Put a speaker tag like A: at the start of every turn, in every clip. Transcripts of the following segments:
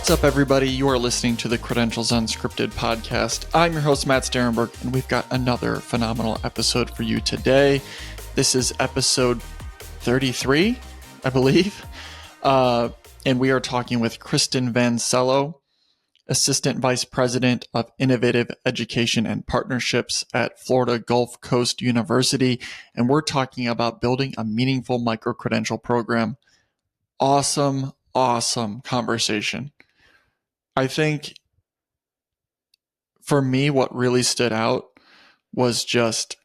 A: What's up, everybody? You are listening to the Credentials Unscripted podcast. I'm your host, Matt Sterenberg, and we've got another phenomenal episode for you today. This is episode 33, I believe. And we are talking with Kristen Vanselow, Assistant Vice President of Innovative Education and Partnerships at Florida Gulf Coast University. And we're talking about building a meaningful micro-credential program. Awesome conversation. I think for me, what really stood out was just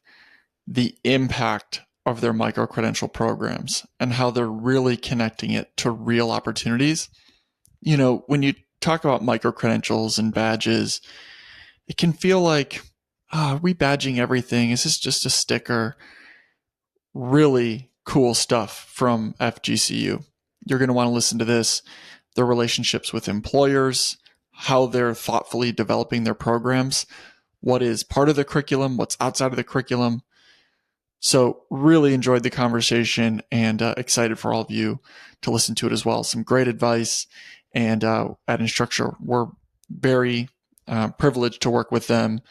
A: the impact of their micro-credential programs and how they're really connecting it to real opportunities. You know, when you talk about micro-credentials and badges, it can feel like, are we badging everything? Is this just a sticker? Really cool stuff from FGCU. You're going to want to listen to this. Their relationships with employers, how they're thoughtfully developing their programs, what is part of the curriculum, what's outside of the curriculum. So really enjoyed the conversation and excited for all of you to listen to it as well. Some great advice. And at Instructure, we're very privileged to work with them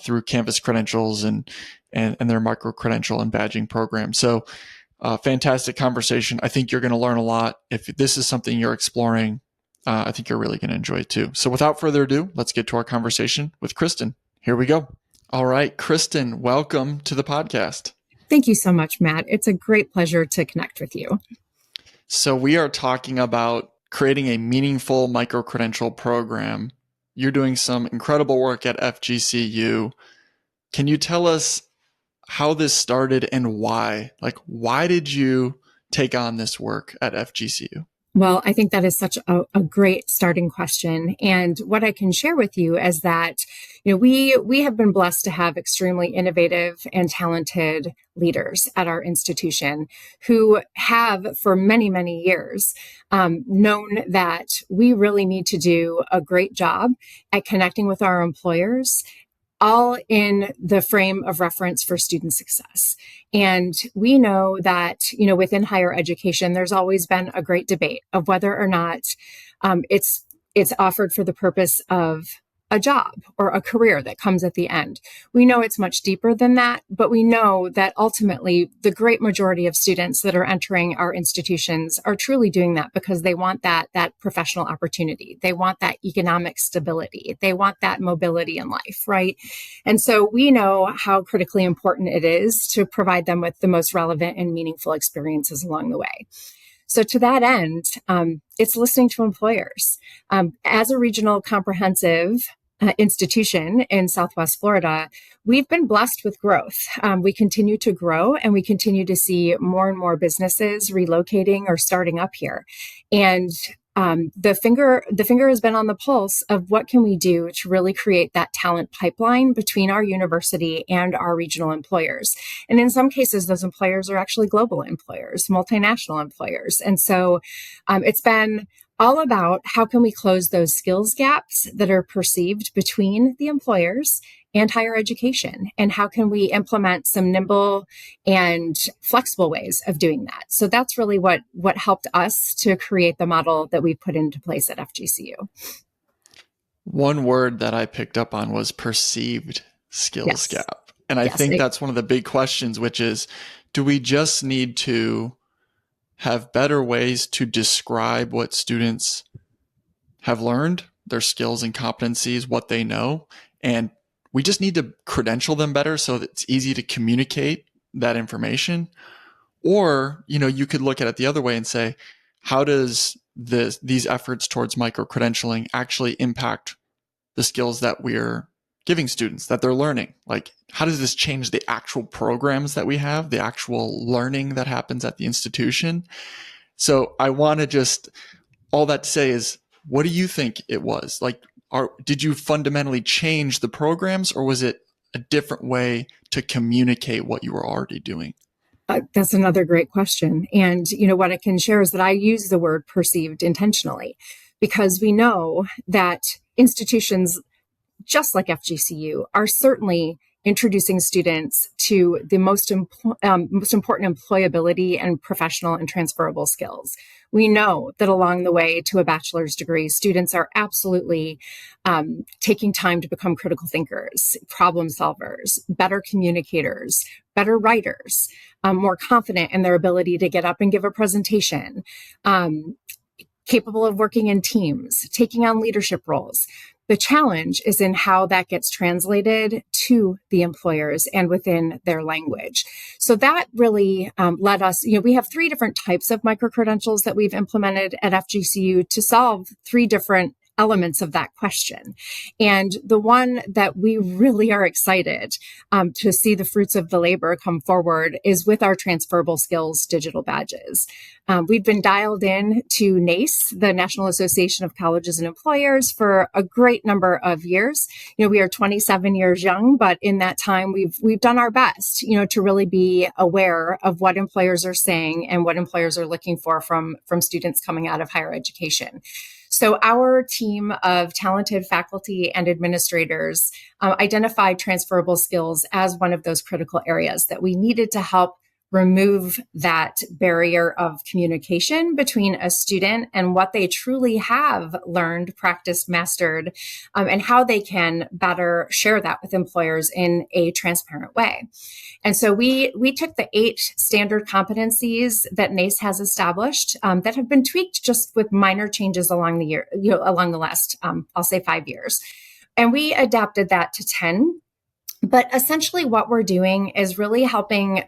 A: through Canvas Credentials and their micro-credential and badging program. So fantastic conversation. I think you're going to learn a lot. If this is something you're exploring, I think you're really going to enjoy it too. So without further ado, let's get to our conversation with Kristen. Here we go. All right, Kristen, welcome to the podcast.
B: Thank you so much, Matt. It's a great pleasure to connect with you.
A: So we are talking about creating a meaningful micro-credential program. You're doing some incredible work at FGCU. Can you tell us how this started and why? Like, why did you take on this work at FGCU?
B: Well, I think that is such a great starting question. And what I can share with you is that, we have been blessed to have extremely innovative and talented leaders at our institution who have for many, many years known that we really need to do a great job at connecting with our employers, all in the frame of reference for student success. And we know that, within higher education, there's always been a great debate of whether or not it's offered for the purpose of a job or a career that comes at the end. We know it's much deeper than that, but we know that ultimately the great majority of students that are entering our institutions are truly doing that because they want that professional opportunity. They want that economic stability. They want that mobility in life, right? And so we know how critically important it is to provide them with the most relevant and meaningful experiences along the way. So to that end, it's listening to employers. As a regional comprehensive institution in Southwest Florida, we've been blessed with growth. We continue to grow and we continue to see more and more businesses relocating or starting up here. And the finger has been on the pulse of what can we do to really create that talent pipeline between our university and our regional employers. And in some cases, those employers are actually global employers, multinational employers. And so it's been all about how can we close those skills gaps that are perceived between the employers and higher education, and how can we implement some nimble and flexible ways of doing that. So that's really what helped us to create the model that we put into place at FGCU.
A: One word that I picked up on was perceived skills gap. And I think that's one of the big questions, which is, do we just need to have better ways to describe what students have learned, their skills and competencies, what they know, and we just need to credential them better so that it's easy to communicate that information? Or, you could look at it the other way and say, how does these efforts towards micro-credentialing actually impact the skills that we're giving students, that they're learning? Like, how does this change the actual programs that we have, the actual learning that happens at the institution? So I want to just, all that to say is, what do you think it was? Like, did you fundamentally change the programs, or was it a different way to communicate what you were already doing?
B: That's another great question. And, what I can share is that I use the word perceived intentionally because we know that institutions just like FGCU are certainly introducing students to the most important employability and professional and transferable skills. We know that along the way to a bachelor's degree, students are absolutely taking time to become critical thinkers, problem solvers, better communicators, better writers, more confident in their ability to get up and give a presentation, capable of working in teams, taking on leadership roles. The challenge is in how that gets translated to the employers and within their language. So that really led us, we have 3 different types of micro-credentials that we've implemented at FGCU to solve 3 different elements of that question. And the one that we really are excited to see the fruits of the labor come forward is with our transferable skills digital badges. We've been dialed in to NACE, the National Association of Colleges and Employers, for a great number of years. We are 27 years young, but in that time, we've done our best, to really be aware of what employers are saying and what employers are looking for from students coming out of higher education. So our team of talented faculty and administrators identified transferable skills as one of those critical areas that we needed to help remove that barrier of communication between a student and what they truly have learned, practiced, mastered, and how they can better share that with employers in a transparent way. And so we took the 8 standard competencies that NACE has established that have been tweaked just with minor changes along the year, along the last, I'll say 5 years. And we adapted that to 10. But essentially what we're doing is really helping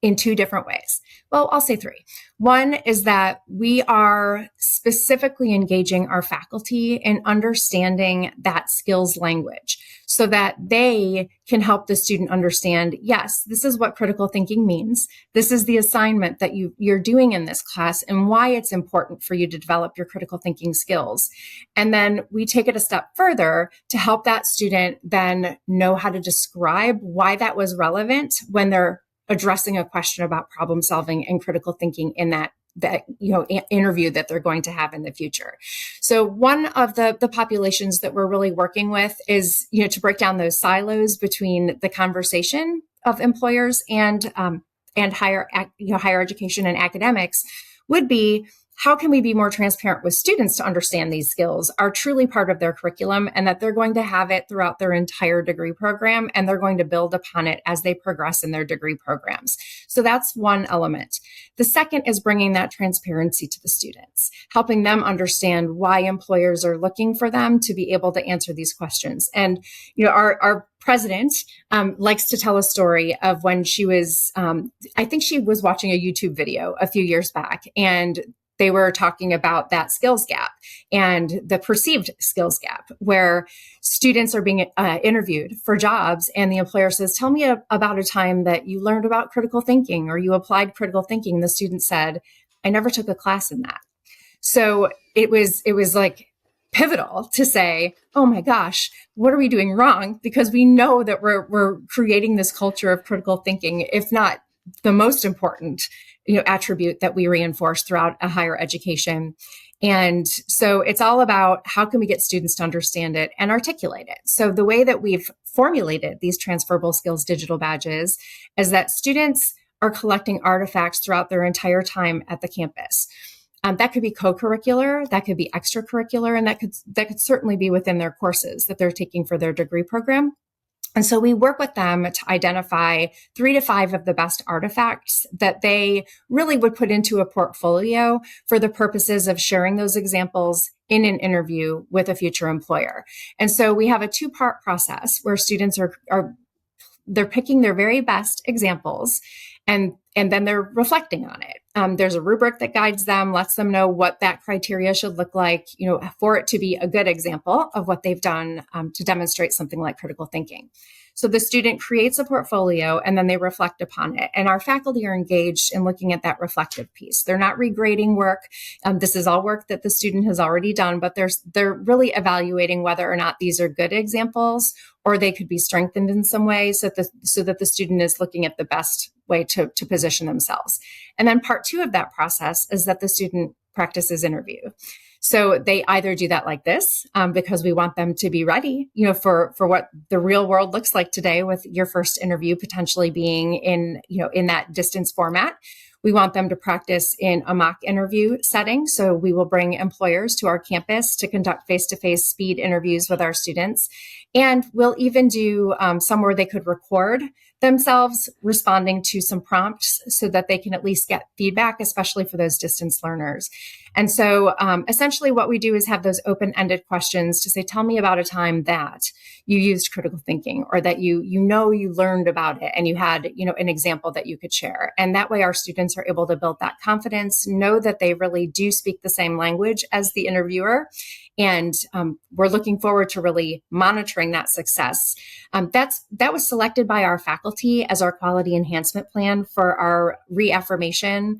B: in 2 different ways. Well, I'll say 3. One is that we are specifically engaging our faculty in understanding that skills language so that they can help the student understand, yes, this is what critical thinking means. This is the assignment that you're doing in this class and why it's important for you to develop your critical thinking skills. And then we take it a step further to help that student then know how to describe why that was relevant when they're addressing a question about problem solving and critical thinking in that interview that they're going to have in the future. So one of the populations that we're really working with is, to break down those silos between the conversation of employers and higher education and academics would be, how can we be more transparent with students to understand these skills are truly part of their curriculum and that they're going to have it throughout their entire degree program and they're going to build upon it as they progress in their degree programs. So that's one element. The second is bringing that transparency to the students, helping them understand why employers are looking for them to be able to answer these questions. And, our president likes to tell a story of when she was, I think she was watching a YouTube video a few years back, and they were talking about that skills gap and the perceived skills gap where students are being interviewed for jobs and the employer says, tell me about a time that you learned about critical thinking or you applied critical thinking. The student said, I never took a class in that. So it was like pivotal to say, oh my gosh, what are we doing wrong? Because we know that we're creating this culture of critical thinking, if not the most important attribute that we reinforce throughout a higher education. And so it's all about how can we get students to understand it and articulate it. So the way that we've formulated these transferable skills digital badges is that students are collecting artifacts throughout their entire time at the campus. That could be co-curricular, that could be extracurricular, and that could certainly be within their courses that they're taking for their degree program. And so we work with them to identify 3 to 5 of the best artifacts that they really would put into a portfolio for the purposes of sharing those examples in an interview with a future employer. And so we have a 2-part process where students they're picking their very best examples and then they're reflecting on it. There's a rubric that guides them, lets them know what that criteria should look like, for it to be a good example of what they've done to demonstrate something like critical thinking. So the student creates a portfolio and then they reflect upon it. And our faculty are engaged in looking at that reflective piece. They're not regrading work. This is all work that the student has already done, but they're really evaluating whether or not these are good examples or they could be strengthened in some way so that the student is looking at the best way to position themselves. And then part 2 of that process is that the student practices interview. So they either do that like this, because we want them to be ready, for what the real world looks like today, with your first interview potentially being in that distance format. We want them to practice in a mock interview setting. So we will bring employers to our campus to conduct face-to-face speed interviews with our students. And we'll even do some where they could record themselves responding to some prompts so that they can at least get feedback, especially for those distance learners. And so essentially what we do is have those open-ended questions to say, tell me about a time that you used critical thinking, or that you learned about it and you had an example that you could share. And that way our students are able to build that confidence, know that they really do speak the same language as the interviewer. And we're looking forward to really monitoring that success. That was selected by our faculty as our quality enhancement plan for our reaffirmation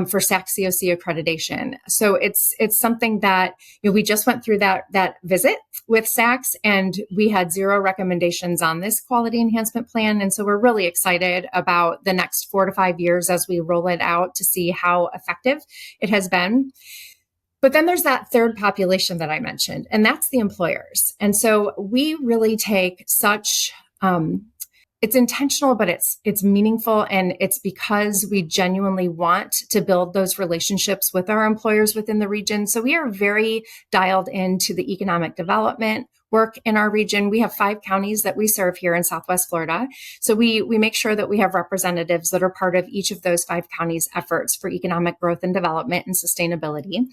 B: for SAC-COC accreditation. So it's something that we just went through that visit with SACs, and we had 0 recommendations on this quality enhancement plan. And so we're really excited about the next 4 to 5 years as we roll it out to see how effective it has been. But then there's that third population that I mentioned, and that's the employers. And so we really take such, it's intentional, but it's meaningful. And it's because we genuinely want to build those relationships with our employers within the region. So we are very dialed into the economic development work in our region. We have 5 counties that we serve here in Southwest Florida. So we make sure that we have representatives that are part of each of those 5 counties' efforts for economic growth and development and sustainability.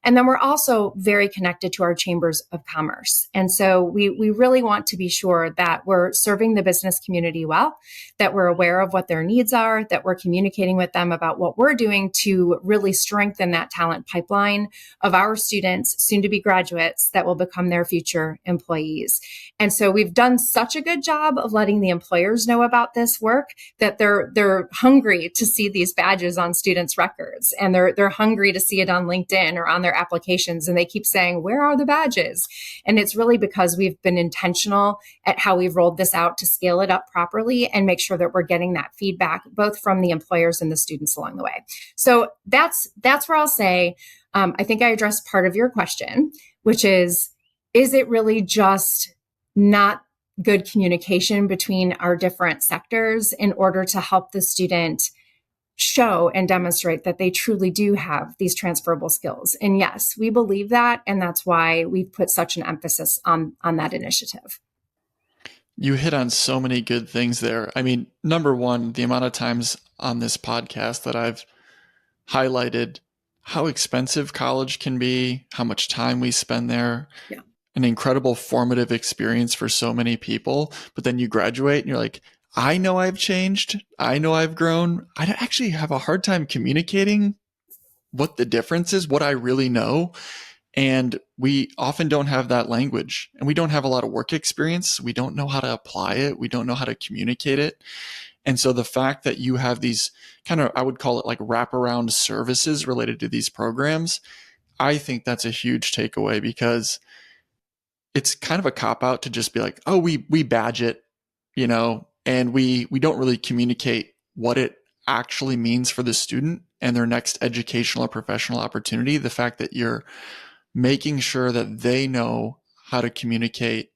B: And then we're also very connected to our chambers of commerce. And so we really want to be sure that we're serving the business community well, that we're aware of what their needs are, that we're communicating with them about what we're doing to really strengthen that talent pipeline of our students, soon to be graduates, that will become their future employees. And so we've done such a good job of letting the employers know about this work that they're hungry to see these badges on students' records, and they're hungry to see it on LinkedIn or on their applications. And they keep saying, where are the badges? And it's really because we've been intentional at how we've rolled this out to scale it up properly and make sure that we're getting that feedback both from the employers and the students along the way. So that's where I'll say, I think I addressed part of your question, which is it really just not good communication between our different sectors in order to help the student show and demonstrate that they truly do have these transferable skills? And yes, we believe that. And that's why we've put such an emphasis on that initiative.
A: You hit on so many good things there. I mean, number one, the amount of times on this podcast that I've highlighted how expensive college can be, how much time we spend there.
B: Yeah.
A: An incredible formative experience for so many people. But then you graduate and you're like, I know I've changed. I know I've grown. I actually have a hard time communicating what the difference is, what I really know. And we often don't have that language, and we don't have a lot of work experience. We don't know how to apply it. We don't know how to communicate it. And so the fact that you have these kind of, I would call it like wraparound services related to these programs, I think that's a huge takeaway, because it's kind of a cop out to just be like, oh, we badge it, and we don't really communicate what it actually means for the student and their next educational or professional opportunity. The fact that you're making sure that they know how to communicate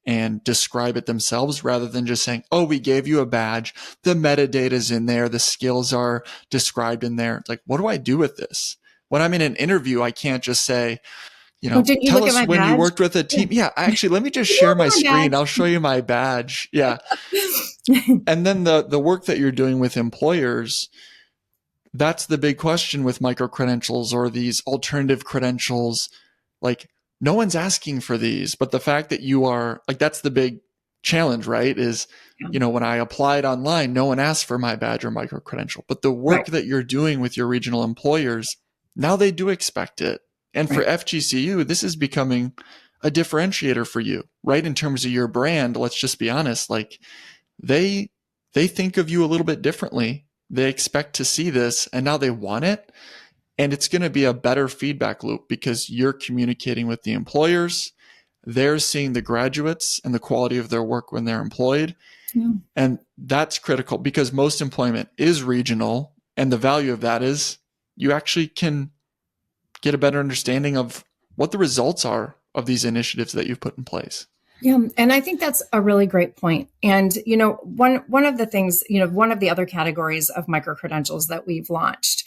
A: and describe it themselves, rather than just saying, oh, we gave you a badge, the metadata is in there, the skills are described in there. It's like, what do I do with this? When I'm in an interview, I can't just say,
B: didn't you
A: tell
B: look
A: us
B: at my
A: when
B: badge?
A: you worked with a team. Yeah, actually, let me just share my screen. I'll show you my badge. Yeah. And then the work that you're doing with employers, that's the big question with micro-credentials or these alternative credentials. Like, no one's asking for these, but the fact that you are, like, that's the big challenge, right? Is, when I applied online, no one asked for my badge or micro-credential. But the work that you're doing with your regional employers, now they do expect it. And for FGCU, this is becoming a differentiator for you, right? In terms of your brand, let's just be honest, like they think of you a little bit differently. They expect to see this, and now they want it. And it's going to be a better feedback loop because you're communicating with the employers. They're seeing the graduates and the quality of their work when they're employed. Yeah. And that's critical, because most employment is regional. And the value of that is you actually can get a better understanding of what the results are of these initiatives that you've put in place.
B: Yeah. And I think that's a really great point. And, one of the things, one of the other categories of micro-credentials that we've launched,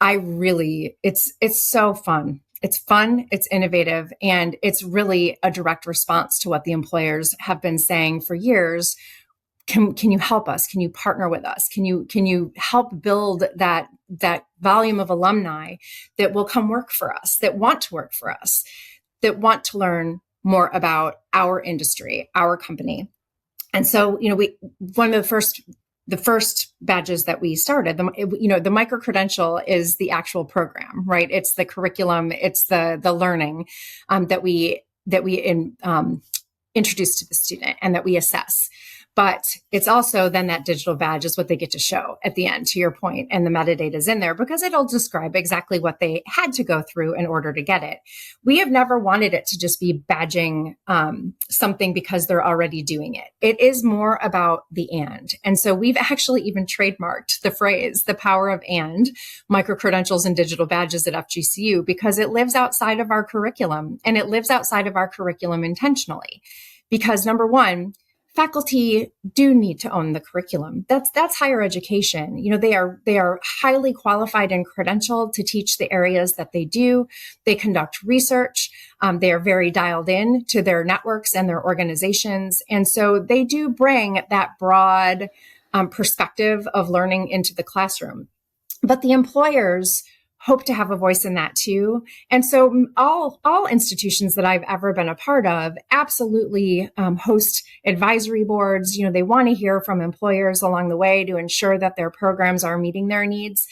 B: it's so fun. It's fun, it's innovative, and it's really a direct response to what the employers have been saying for years. Can you help us? Can you partner with us? Can you help build that volume of alumni that will come work for us, that want to work for us, that want to learn more about our industry, our company? And so, one of the first badges that we started, the micro-credential is the actual program, right? It's the curriculum, it's the learning that we introduce to the student and that we assess. But it's also then that digital badge is what they get to show at the end, to your point, and the metadata is in there because it'll describe exactly what they had to go through in order to get it. We have never wanted it to just be badging something because they're already doing it. It is more about the and. And so we've actually even trademarked the phrase, the power of and, micro-credentials and digital badges at FGCU, because it lives outside of our curriculum, and it lives outside of our curriculum intentionally. Because number one, faculty do need to own the curriculum. That's higher education. They are highly qualified and credentialed to teach the areas that they do. They conduct research. They are very dialed in to their networks and their organizations. And so they do bring that broad perspective of learning into the classroom. But the employers hope to have a voice in that too. And so all institutions that I've ever been a part of absolutely host advisory boards. They want to hear from employers along the way to ensure that their programs are meeting their needs.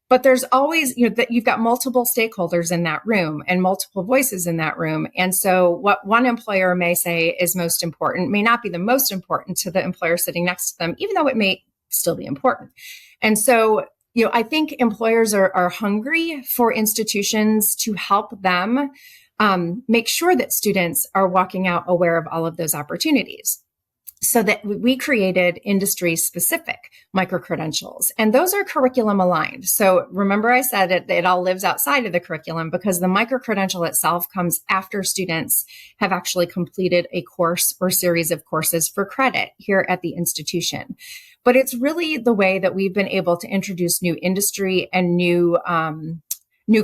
B: But there's always, that you've got multiple stakeholders in that room and multiple voices in that room. And so what one employer may say is most important may not be the most important to the employer sitting next to them, even though it may still be important. And so I think employers are hungry for institutions to help them make sure that students are walking out aware of all of those opportunities. So that we created industry-specific micro-credentials, and those are curriculum aligned. So remember I said it all lives outside of the curriculum because the micro-credential itself comes after students have actually completed a course or series of courses for credit here at the institution. But it's really the way that we've been able to introduce new industry and new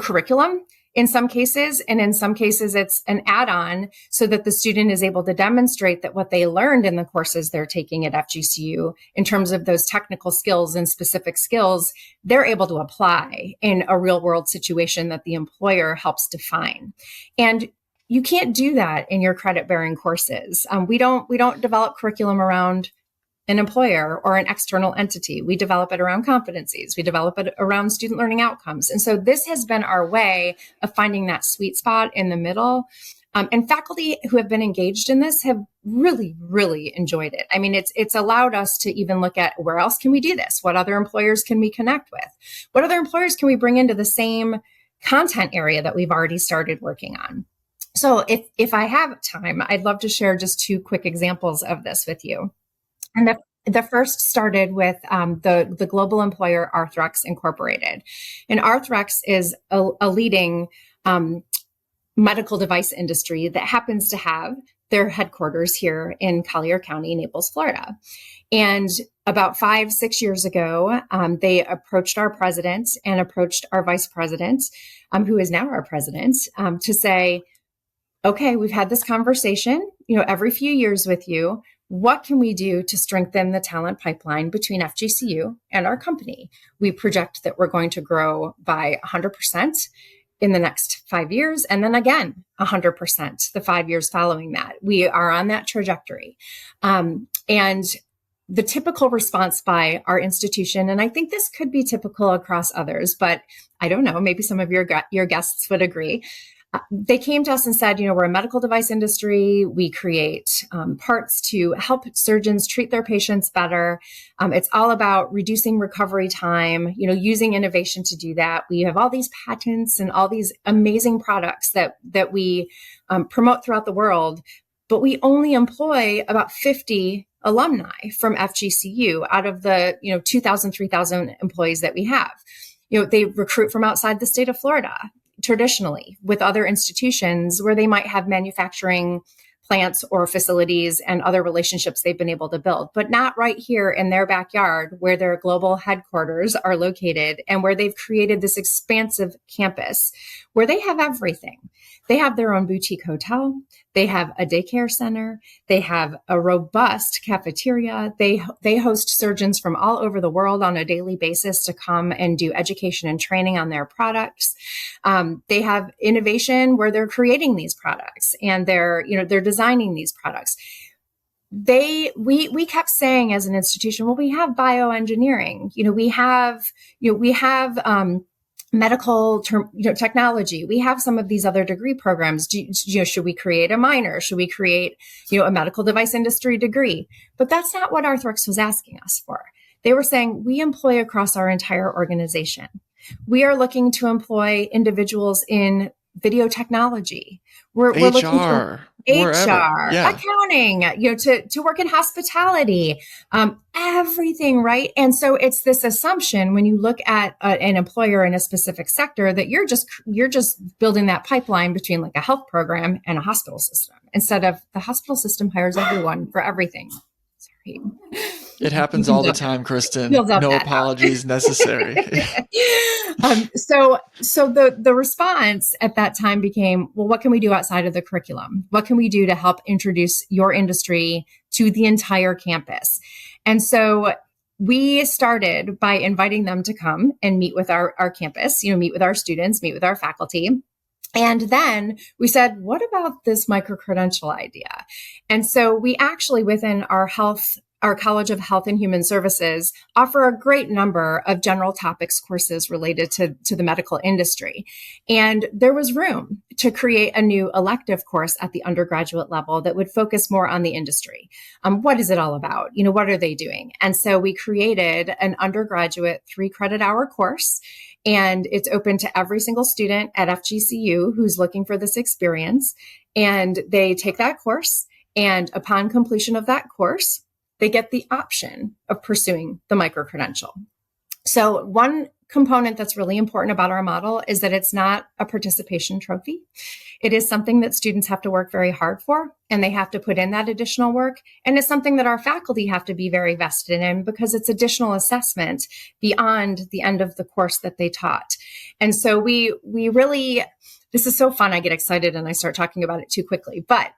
B: curriculum in some cases. And in some cases, it's an add-on so that the student is able to demonstrate that what they learned in the courses they're taking at FGCU in terms of those technical skills and specific skills, they're able to apply in a real world situation that the employer helps define. And you can't do that in your credit-bearing courses. We don't develop curriculum around an employer or an external entity. We develop it around competencies. We develop it around student learning outcomes. And so this has been our way of finding that sweet spot in the middle. And faculty who have been engaged in this have really, really enjoyed it. I mean, it's allowed us to even look at where else can we do this? What other employers can we connect with? What other employers can we bring into the same content area that we've already started working on? So if I have time, I'd love to share just two quick examples of this with you. And the first started with the global employer Arthrex Incorporated. And Arthrex is a leading medical device industry that happens to have their headquarters here in Collier County, Naples, Florida. And about 5-6 years ago, they approached our president and approached our vice president, who is now our president, to say, okay, we've had this conversation, every few years with you. What can we do to strengthen the talent pipeline between FGCU and our company? We project that we're going to grow by 100% in the next 5 years, and then again, 100% the 5 years following that. We are on that trajectory. And the typical response by our institution, and I think this could be typical across others, but I don't know, maybe some of your guests would agree. They came to us and said, we're a medical device industry. We create parts to help surgeons treat their patients better. It's all about reducing recovery time, using innovation to do that. We have all these patents and all these amazing products that we promote throughout the world, but we only employ about 50 alumni from FGCU out of the 2,000, 3,000 employees that we have. They recruit from outside the state of Florida. traditionally with other institutions where they might have manufacturing plants or facilities and other relationships they've been able to build, but not right here in their backyard where their global headquarters are located and where they've created this expansive campus where they have everything. They have their own boutique hotel. They have a daycare center. They have a robust cafeteria. They host surgeons from all over the world on a daily basis to come and do education and training on their products. They have innovation where they're creating these products and they're designing these products. We kept saying as an institution, well, we have bioengineering. We have medical technology. We have some of these other degree programs. Should we create a minor? Should we create, a medical device industry degree? But that's not what Arthrex was asking us for. They were saying we employ across our entire organization. We are looking to employ individuals in video technology. We're looking to HR,
A: yeah.
B: accounting, to work in hospitality, everything, right? And so it's this assumption when you look at an employer in a specific sector that you're just building that pipeline between like a health program and a hospital system instead of the hospital system hires everyone for everything. Sorry.
A: It happens all the time, Kristen. No apologies necessary.
B: So the response at that time became, well, what can we do outside of the curriculum? What can we do to help introduce your industry to the entire campus? And so we started by inviting them to come and meet with our campus, meet with our students, meet with our faculty. And then we said, what about this micro-credential idea? And so we actually, within our College of Health and Human Services, offer a great number of general topics courses related to the medical industry. And there was room to create a new elective course at the undergraduate level that would focus more on the industry. What is it all about? What are they doing? And so we created an undergraduate 3-credit-hour course. And it's open to every single student at FGCU who's looking for this experience. And they take that course. And upon completion of that course, they get the option of pursuing the micro-credential. So one component that's really important about our model is that it's not a participation trophy. It is something that students have to work very hard for, and they have to put in that additional work. And it's something that our faculty have to be very vested in because it's additional assessment beyond the end of the course that they taught. And so we really, this is so fun. I get excited and I start talking about it too quickly. But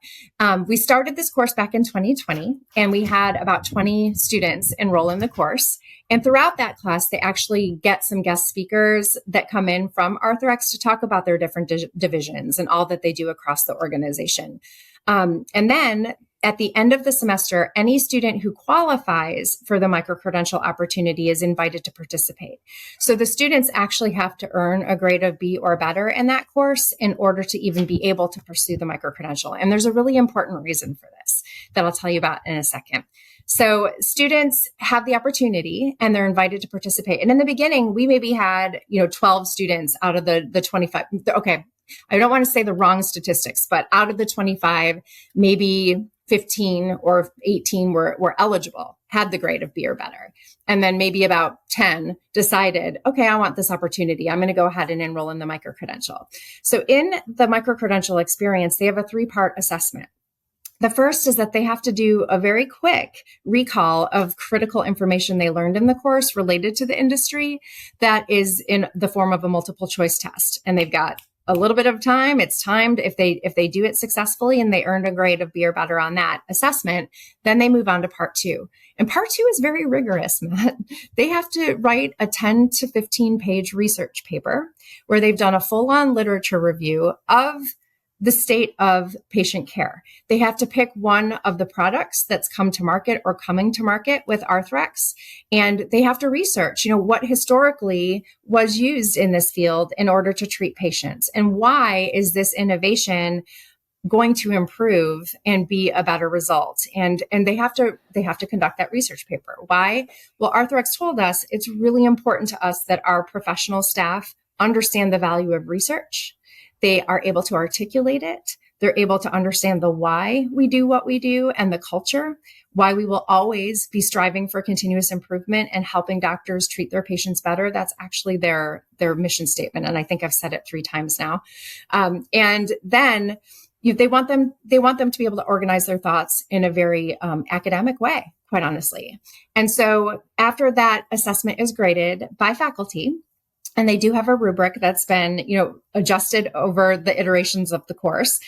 B: we started this course back in 2020, and we had about 20 students enroll in the course. And throughout that class, they actually get some guest speakers that come in from Arthrex to talk about their different divisions and all that they do across the organization. And then at the end of the semester, any student who qualifies for the micro-credential opportunity is invited to participate. So the students actually have to earn a grade of B or better in that course in order to even be able to pursue the micro-credential. And there's a really important reason for this that I'll tell you about in a second. So students have the opportunity and they're invited to participate. And in the beginning, we maybe had, 12 students out of the 25. Okay, I don't want to say the wrong statistics, but out of the 25, maybe 15 or 18 were eligible, had the grade of B or better. And then maybe about 10 decided, okay, I want this opportunity. I'm going to go ahead and enroll in the micro-credential. So in the micro-credential experience, they have a 3-part assessment. The first is that they have to do a very quick recall of critical information they learned in the course related to the industry that is in the form of a multiple choice test. And they've got a little bit of time. It's timed. If they do it successfully and they earned a grade of B or better on that assessment, then they move on to part 2. And part 2 is very rigorous, Matt. They have to write a 10 to 15 page research paper where they've done a full-on literature review of the state of patient care. They have to pick one of the products that's come to market or coming to market with Arthrex, and they have to research, what historically was used in this field in order to treat patients, and why is this innovation going to improve and be a better result. And they have to conduct that research paper. Why? Well, Arthrex told us it's really important to us that our professional staff understand the value of research. They are able to articulate it. They're able to understand the why we do what we do and the culture. why we will always be striving for continuous improvement and helping doctors treat their patients better. That's actually their mission statement. And I think I've said it 3 times now. And then they want them to be able to organize their thoughts in a very academic way, quite honestly. And so after that assessment is graded by faculty, and they do have a rubric that's been, adjusted over the iterations of the course,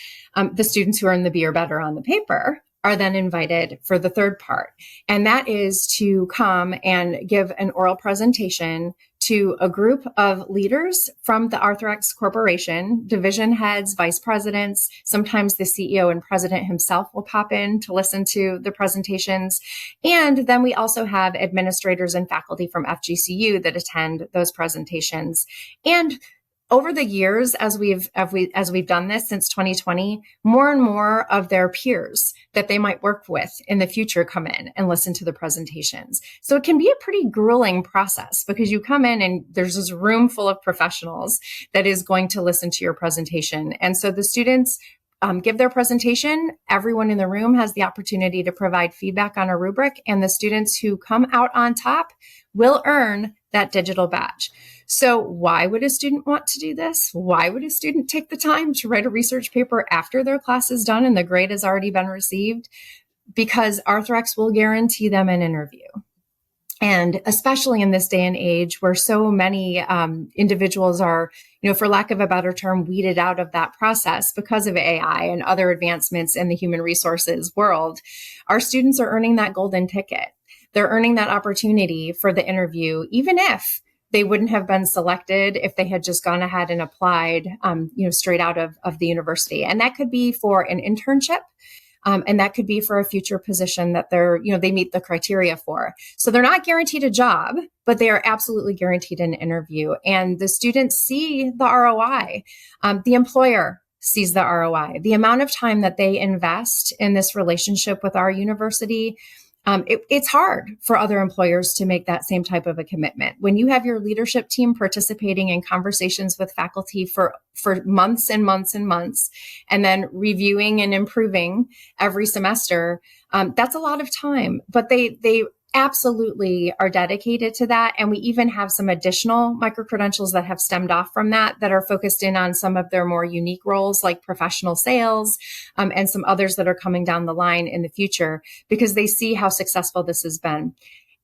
B: the students who are in the B or better on the paper are then invited for the third part. And that is to come and give an oral presentation to a group of leaders from the Arthrex Corporation, division heads, vice presidents. Sometimes the CEO and president himself will pop in to listen to the presentations. And then we also have administrators and faculty from FGCU that attend those presentations. And over the years, as we've done this since 2020, more and more of their peers that they might work with in the future come in and listen to the presentations. So it can be a pretty grueling process because you come in and there's this room full of professionals that is going to listen to your presentation. And so the students give their presentation. Everyone in the room has the opportunity to provide feedback on a rubric, and the students who come out on top will earn that digital badge. So why would a student want to do this? Why would a student take the time to write a research paper after their class is done and the grade has already been received? Because Arthrex will guarantee them an interview. And especially in this day and age where so many individuals are, for lack of a better term, weeded out of that process because of AI and other advancements in the human resources world, our students are earning that golden ticket. They're earning that opportunity for the interview, even if they wouldn't have been selected if they had just gone ahead and applied, straight out of the university. And that could be for an internship. And that could be for a future position that they meet the criteria for. So they're not guaranteed a job, but they are absolutely guaranteed an interview. And the students see the ROI. The employer sees the ROI. The amount of time that they invest in this relationship with our university, it's hard for other employers to make that same type of a commitment. When you have your leadership team participating in conversations with faculty for months and months and months, and then reviewing and improving every semester, that's a lot of time. But they absolutely are dedicated to that. And we even have some additional micro-credentials that have stemmed off from that are focused in on some of their more unique roles like professional sales, and some others that are coming down the line in the future because they see how successful this has been.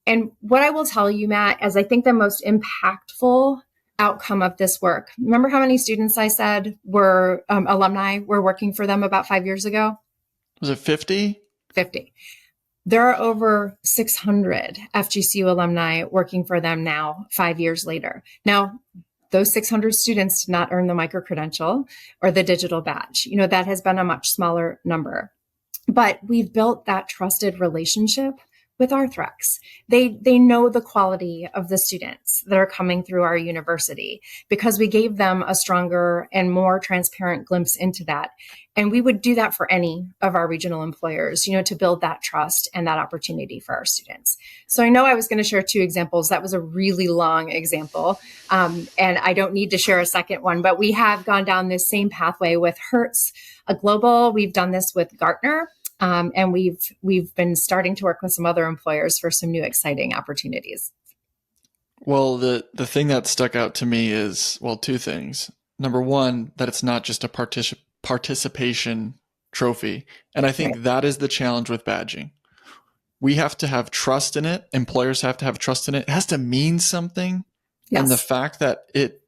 B: And what I will tell you, Matt, is I think the most impactful outcome of this work. Remember how many students I said were alumni were working for them about 5 years ago?
A: Was it 50?
B: 50. There are over 600 FGCU alumni working for them now, 5 years later. Now, those 600 students did not earn the micro-credential or the digital badge. That has been a much smaller number. But we've built that trusted relationship with Arthrex. They know the quality of the students that are coming through our university because we gave them a stronger and more transparent glimpse into that. And we would do that for any of our regional employers, to build that trust and that opportunity for our students. So I know I was going to share 2 examples. That was a really long example. And I don't need to share a second one, but we have gone down this same pathway with Hertz Global. We've done this with Gartner. And we've been starting to work with some other employers for some new exciting opportunities.
A: Well, the thing that stuck out to me is, 2 things. Number one, that it's not just a participation trophy. And I think that is the challenge with badging. We have to have trust in it. Employers have to have trust in it. It has to mean something. Yes. And the fact that it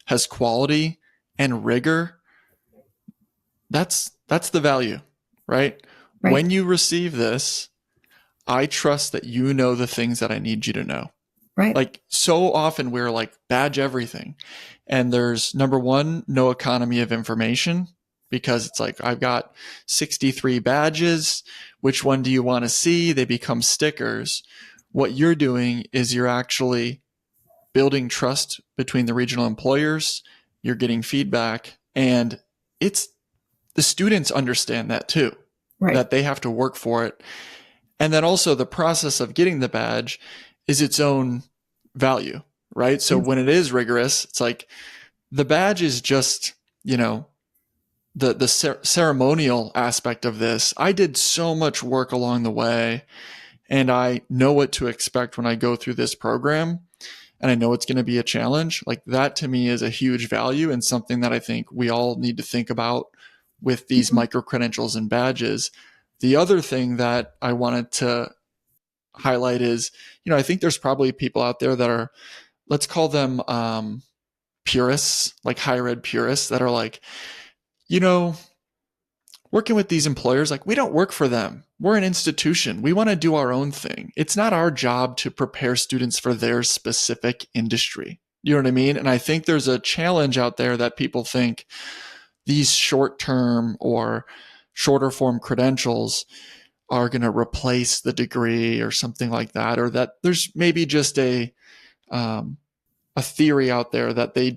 A: has quality and rigor, that's the value. Right? When you receive this, I trust that you know the things that I need you to know.
B: Right.
A: Like so often we're like badge everything. And there's number one, no economy of information because it's like, I've got 63 badges. Which one do you want to see? They become stickers. What you're doing is you're actually building trust between the regional employers. You're getting feedback and the students understand that too, that they have to work for it. And then also the process of getting the badge is its own value, right? So when it is rigorous, it's like the badge is just, the ceremonial aspect of this. I did so much work along the way, and I know what to expect when I go through this program, and I know it's going to be a challenge. Like, that to me is a huge value and something that I think we all need to think about with these
B: Mhm.
A: micro credentials and badges. The other thing that I wanted to highlight is, I think there's probably people out there that are, let's call them purists, like higher ed purists, that are like, you know, working with these employers, like, we don't work for them. We're an institution. We want to do our own thing. It's not our job to prepare students for their specific industry. You know what I mean? And I think there's a challenge out there that people think these short-term or shorter form credentials are going to replace the degree or something like that, or that there's maybe just a theory out there that they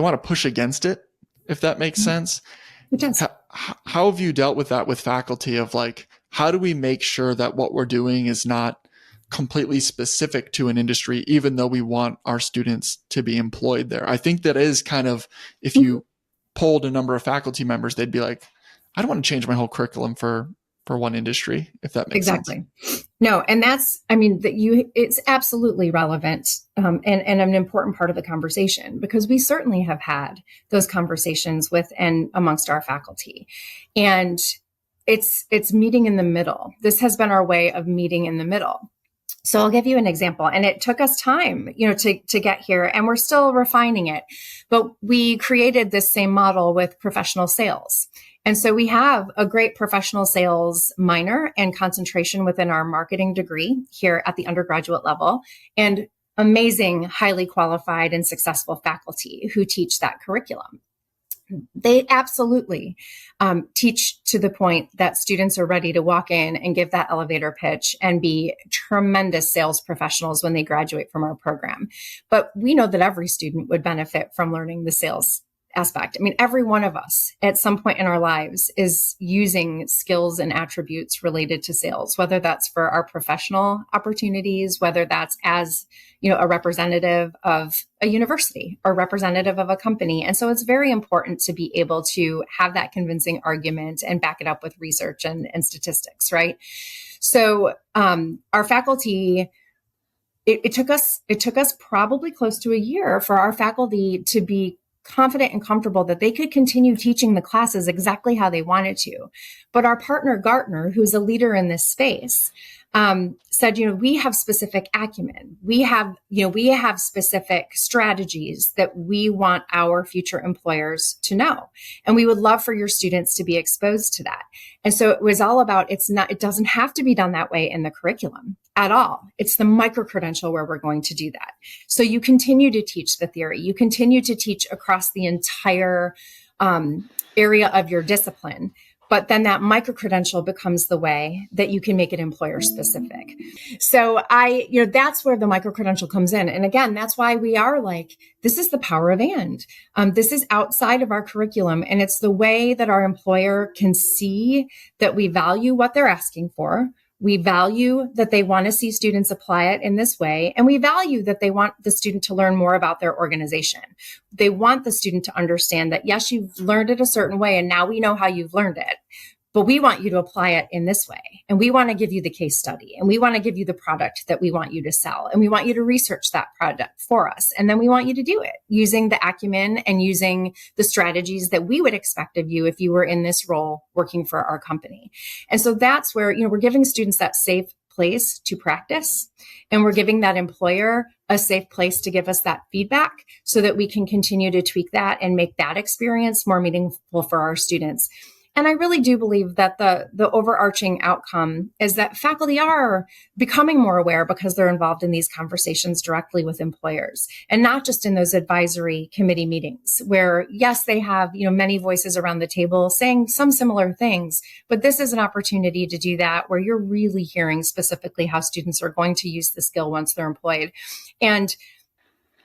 A: want to push against it, if that makes sense.
B: It does.
A: How have you dealt with that with faculty, of like, how do we make sure that what we're doing is not completely specific to an industry, even though we want our students to be employed there? I think that is kind of, if you polled a number of faculty members, they'd be like, I don't want to change my whole curriculum for one industry, if that makes sense.
B: Exactly. No, and it's absolutely relevant, and an important part of the conversation, because we certainly have had those conversations with and amongst our faculty, and it's meeting in the middle. This has been our way of meeting in the middle. So I'll give you an example, and it took us time, to get here, and we're still refining it. But we created this same model with professional sales. And so we have a great professional sales minor and concentration within our marketing degree here at the undergraduate level, and amazing, highly qualified and successful faculty who teach that curriculum. They absolutely teach to the point that students are ready to walk in and give that elevator pitch and be tremendous sales professionals when they graduate from our program. But we know that every student would benefit from learning the sales aspect. I mean, every one of us at some point in our lives is using skills and attributes related to sales, whether that's for our professional opportunities, whether that's as, a representative of a university or representative of a company. And so it's very important to be able to have that convincing argument and back it up with research and statistics, right? So our faculty, it took us probably close to a year for our faculty to be confident and comfortable that they could continue teaching the classes exactly how they wanted to. But our partner, Gartner, who's a leader in this space, said, we have specific acumen. We have specific strategies that we want our future employers to know. And we would love for your students to be exposed to that. And so it was all about, it doesn't have to be done that way in the curriculum at all. It's the micro-credential where we're going to do that. So you continue to teach the theory. You continue to teach across the entire area of your discipline. But then that micro-credential becomes the way that you can make it employer specific. So that's where the micro-credential comes in. And again, that's why we are like, this is the power of and. This is outside of our curriculum. And it's the way that our employer can see that we value what they're asking for. We value that they want to see students apply it in this way. And we value that they want the student to learn more about their organization. They want the student to understand that, yes, you've learned it a certain way, and now we know how you've learned it. But we want you to apply it in this way. And we want to give you the case study. And we want to give you the product that we want you to sell. And we want you to research that product for us. And then we want you to do it using the acumen and using the strategies that we would expect of you if you were in this role working for our company. And so that's where, we're giving students that safe place to practice. And we're giving that employer a safe place to give us that feedback so that we can continue to tweak that and make that experience more meaningful for our students. And I really do believe that the overarching outcome is that faculty are becoming more aware because they're involved in these conversations directly with employers, and not just in those advisory committee meetings where, yes, they have, many voices around the table saying some similar things, but this is an opportunity to do that where you're really hearing specifically how students are going to use the skill once they're employed. And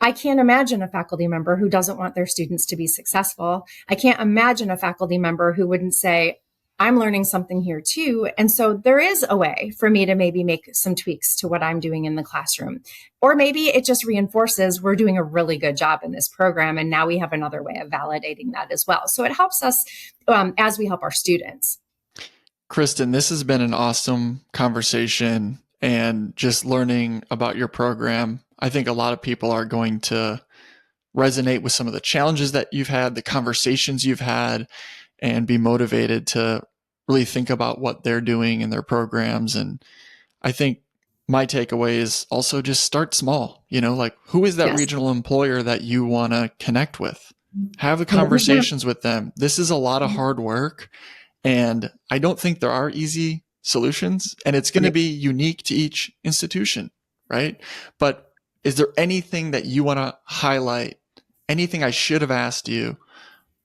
B: I can't imagine a faculty member who doesn't want their students to be successful. I can't imagine a faculty member who wouldn't say, I'm learning something here too. And so there is a way for me to maybe make some tweaks to what I'm doing in the classroom. Or maybe it just reinforces we're doing a really good job in this program. And now we have another way of validating that as well. So it helps us as we help our students.
A: Kristen, this has been an awesome conversation, and just learning about your program. I think a lot of people are going to resonate with some of the challenges that you've had, the conversations you've had, and be motivated to really think about what they're doing in their programs. And I think my takeaway is also just start small. Like, who is that
B: Yes.
A: regional employer that you want to connect with? Have the conversations with them. This is a lot of hard work, and I don't think there are easy solutions, and it's going to be unique to each institution, right? But is there anything that you want to highlight? Anything I should have asked you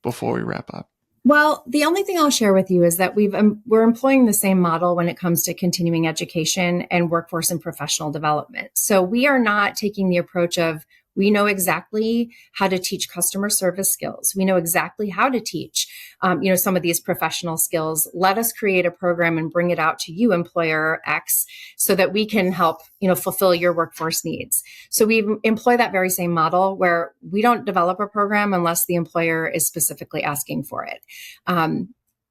A: before we wrap up?
B: Well, the only thing I'll share with you is that we're employing the same model when it comes to continuing education and workforce and professional development. So we are not taking the approach of, we know exactly how to teach customer service skills. We know exactly how to teach, some of these professional skills. Let us create a program and bring it out to you, employer X, so that we can help, fulfill your workforce needs. So we employ that very same model where we don't develop a program unless the employer is specifically asking for it.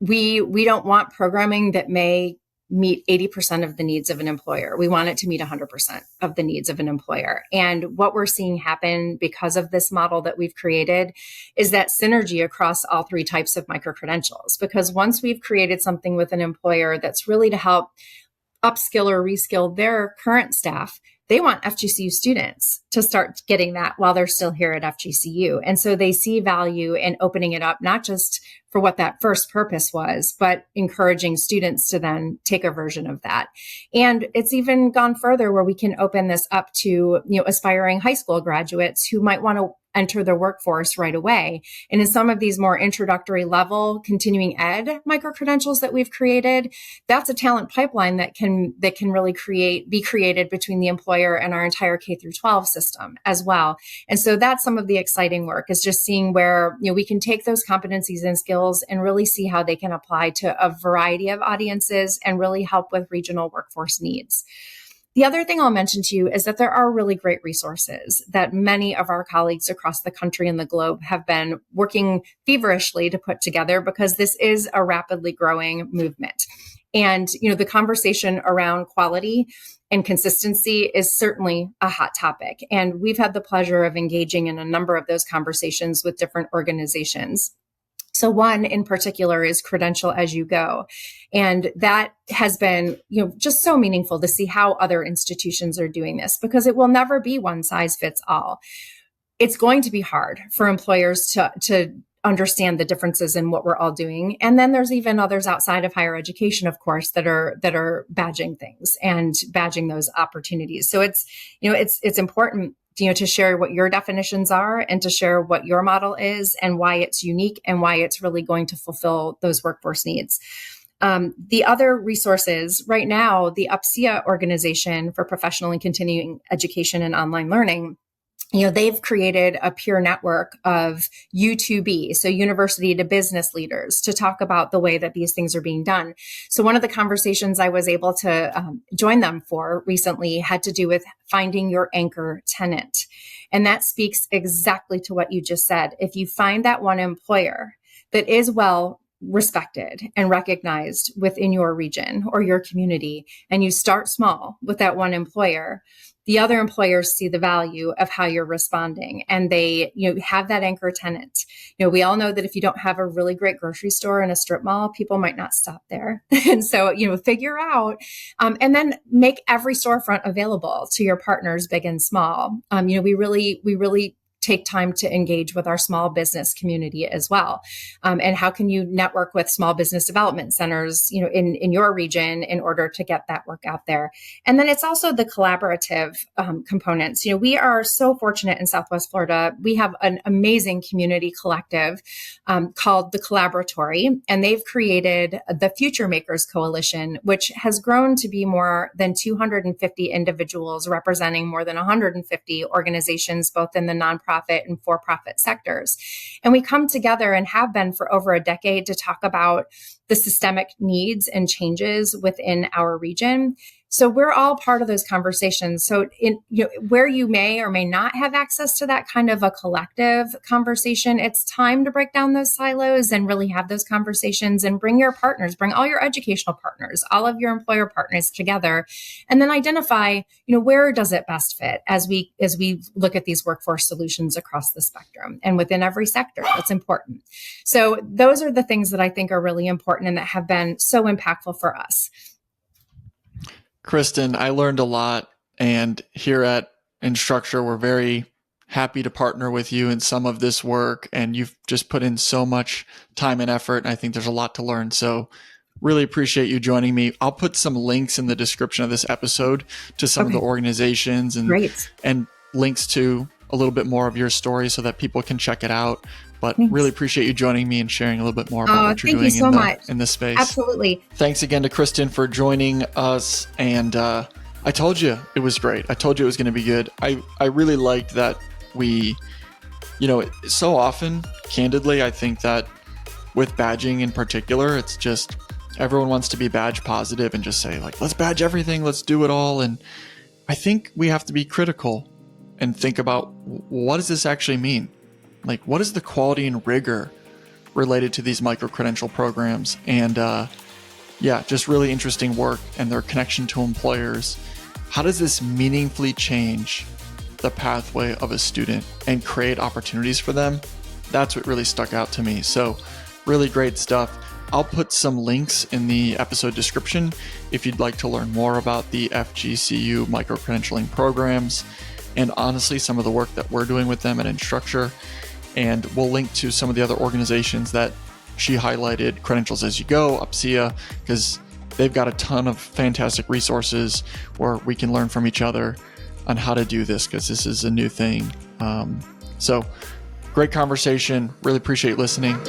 B: We don't want programming that may meet 80% of the needs of an employer. We want it to meet 100% of the needs of an employer. And what we're seeing happen because of this model that we've created is that synergy across all three types of micro-credentials. Because once we've created something with an employer that's really to help upskill or reskill their current staff, they want FGCU students to start getting that while they're still here at FGCU. And so they see value in opening it up, not just for what that first purpose was, but encouraging students to then take a version of that. And it's even gone further where we can open this up to, aspiring high school graduates who might want to enter the workforce right away. And in some of these more introductory level continuing ed micro-credentials that we've created, that's a talent pipeline that can really be created between the employer and our entire K through 12 system as well. And so that's some of the exciting work, is just seeing where, we can take those competencies and skills and really see how they can apply to a variety of audiences and really help with regional workforce needs. The other thing I'll mention to you is that there are really great resources that many of our colleagues across the country and the globe have been working feverishly to put together, because this is a rapidly growing movement. And, the conversation around quality and consistency is certainly a hot topic. And we've had the pleasure of engaging in a number of those conversations with different organizations. So one in particular is Credential As You Go. And that has been, just so meaningful to see how other institutions are doing this, because it will never be one size fits all. It's going to be hard for employers to understand the differences in what we're all doing. And then there's even others outside of higher education, of course, that are badging things and badging those opportunities. So it's important to share what your definitions are and to share what your model is and why it's unique and why it's really going to fulfill those workforce needs. The other resources right now, the UPSIA Organization for Professional and Continuing Education and Online Learning, they've created a peer network of U2B, so university to business leaders, to talk about the way that these things are being done. So one of the conversations I was able to join them for recently had to do with finding your anchor tenant. And that speaks exactly to what you just said. If you find that one employer that is well respected and recognized within your region or your community, and you start small with that one employer, the other employers see the value of how you're responding, and they, have that anchor tenant. We all know that if you don't have a really great grocery store in a strip mall, people might not stop there. And so, figure out, and then make every storefront available to your partners, big and small. We really take time to engage with our small business community as well. And how can you network with small business development centers, in your region in order to get that work out there? And then it's also the collaborative components. We are so fortunate in Southwest Florida. We have an amazing community collective called the Collaboratory, and they've created the Future Makers Coalition, which has grown to be more than 250 individuals representing more than 150 organizations, both in the nonprofit nonprofit and for-profit sectors. And we come together and have been for over a decade to talk about the systemic needs and changes within our region. So we're all part of those conversations. So where you may or may not have access to that kind of a collective conversation, it's time to break down those silos and really have those conversations and bring your partners, bring all your educational partners, all of your employer partners together, and then identify, where does it best fit as we look at these workforce solutions across the spectrum and within every sector. That's important. So those are the things that I think are really important and that have been so impactful for us.
A: Kristen, I learned a lot, and here at Instructure, we're very happy to partner with you in some of this work, and you've just put in so much time and effort, and I think there's a lot to learn. So really appreciate you joining me. I'll put some links in the description of this episode to some of the organizations and links to a little bit more of your story so that people can check it out. But really appreciate you joining me and sharing a little bit more about what you're doing in this space.
B: Absolutely.
A: Thanks again to Kristen for joining us. And I told you it was great. I told you it was going to be good. I really liked that we, so often, candidly, I think that with badging in particular, it's just everyone wants to be badge positive and just say, like, let's badge everything, let's do it all. And I think we have to be critical and think about, what does this actually mean? Like, what is the quality and rigor related to these micro-credential programs? And just really interesting work and their connection to employers. How does this meaningfully change the pathway of a student and create opportunities for them? That's what really stuck out to me. So really great stuff. I'll put some links in the episode description if you'd like to learn more about the FGCU micro-credentialing programs and honestly some of the work that we're doing with them at Instructure. And we'll link to some of the other organizations that she highlighted, Credentials As You Go, UPSIA, because they've got a ton of fantastic resources where we can learn from each other on how to do this, because this is a new thing. So great conversation. Really appreciate listening.